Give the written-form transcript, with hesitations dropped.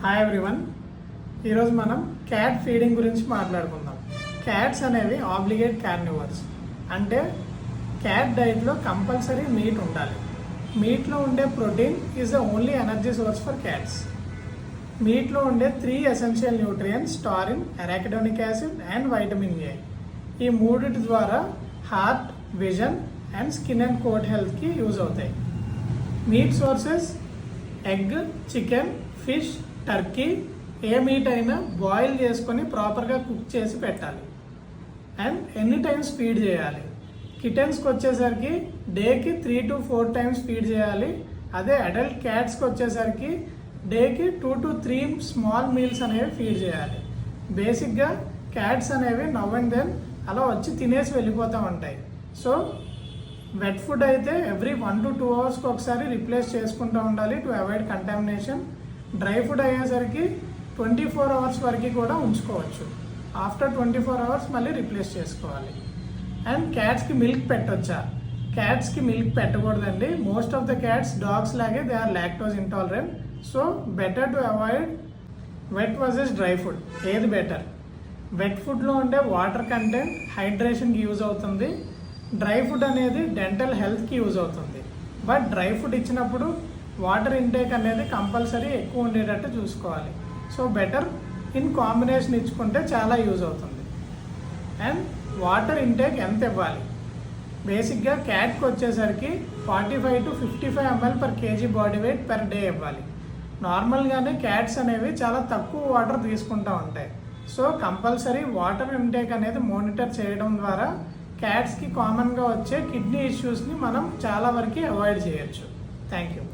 Hi everyone. ఈరోజు మనం cat feeding గురించి మాట్లాడుకుందాం. క్యాట్స్ అనేవి ఆబ్లిగేట్ కార్నివర్స్, అంటే క్యాట్ డైట్లో కంపల్సరీ మీట్ ఉండాలి. మీట్లో ఉండే protein is the only energy source for cats. మీట్లో ఉండే 3 essential nutrients taurine, arachidonic acid and vitamin A. ఈ మూడిటి ద్వారా heart, vision and skin and coat హెల్త్కి యూజ్ అవుతాయి. Meat sources egg, chicken, fish, turkey. ఏ మీట్ అయినా బాయిల్ చేసుకొని ప్రాపర్గా కుక్ చేసి పెట్టాలి అండ్ ఎన్ని టైమ్స్ ఫీడ్ చేయాలి. కిటెన్స్కి వచ్చేసరికి డేకి 3 to 4 టైమ్స్ ఫీడ్ చేయాలి. అదే అడల్ట్ క్యాట్స్కి వచ్చేసరికి డేకి 2 to 3 స్మాల్ మీల్స్ అనేవి ఫీడ్ చేయాలి. బేసిక్గా క్యాట్స్ అనేవి నవ్ అండ్ దెన్ అలా వచ్చి తినేసి వెళ్ళిపోతూ ఉంటాయి. సో వెట్ ఫుడ్ అయితే ఎవ్రీ 1 to 2 అవర్స్కి ఒకసారి రిప్లేస్ చేసుకుంటూ ఉండాలి to avoid contamination. Dry food అయ్యేసరికి 24 అవర్స్ వరకు కూడా ఉంచుకోవచ్చు. ఆఫ్టర్ 24 అవర్స్ మళ్ళీ రిప్లేస్ చేసుకోవాలి. అండ్ క్యాట్స్కి మిల్క్ పెట్టొచ్చా? క్యాట్స్కి మిల్క్ పెట్టకూడదండి. Most of the cats dogs లాగే they are lactose intolerant. So better to avoid wet versus dry food. ఏది బెటర్? వెట్ ఫుడ్లో ఉండే వాటర్ కంటెంట్ హైడ్రేషన్కి యూజ్ అవుతుంది. డ్రై ఫుడ్ అనేది డెంటల్ హెల్త్కి యూజ్ అవుతుంది. బట్ డ్రై ఫుడ్ ఇచ్చినప్పుడు వాటర్ ఇంటేక్ అనేది కంపల్సరీ ఎక్కువ ఉండేటట్టు చూసుకోవాలి. సో బెటర్ ఇన్ కాంబినేషన్ ఇచ్చుకుంటే చాలా యూజ్ అవుతుంది. అండ్ వాటర్ ఇంటేక్ ఎంత ఇవ్వాలి? బేసిక్గా క్యాట్కి వచ్చేసరికి 45 to 55 ml per kg body weight per day ఇవ్వాలి. నార్మల్గానే క్యాట్స్ అనేవి చాలా తక్కువ వాటర్ తీసుకుంటూ ఉంటాయి. సో కంపల్సరీ వాటర్ ఇంటేక్ అనేది మానిటర్ చేయడం ద్వారా క్యాట్స్కి కామన్గా వచ్చే కిడ్నీ ఇష్యూస్ని మనం చాలా వరకు అవాయిడ్ చేయొచ్చు. Thank you.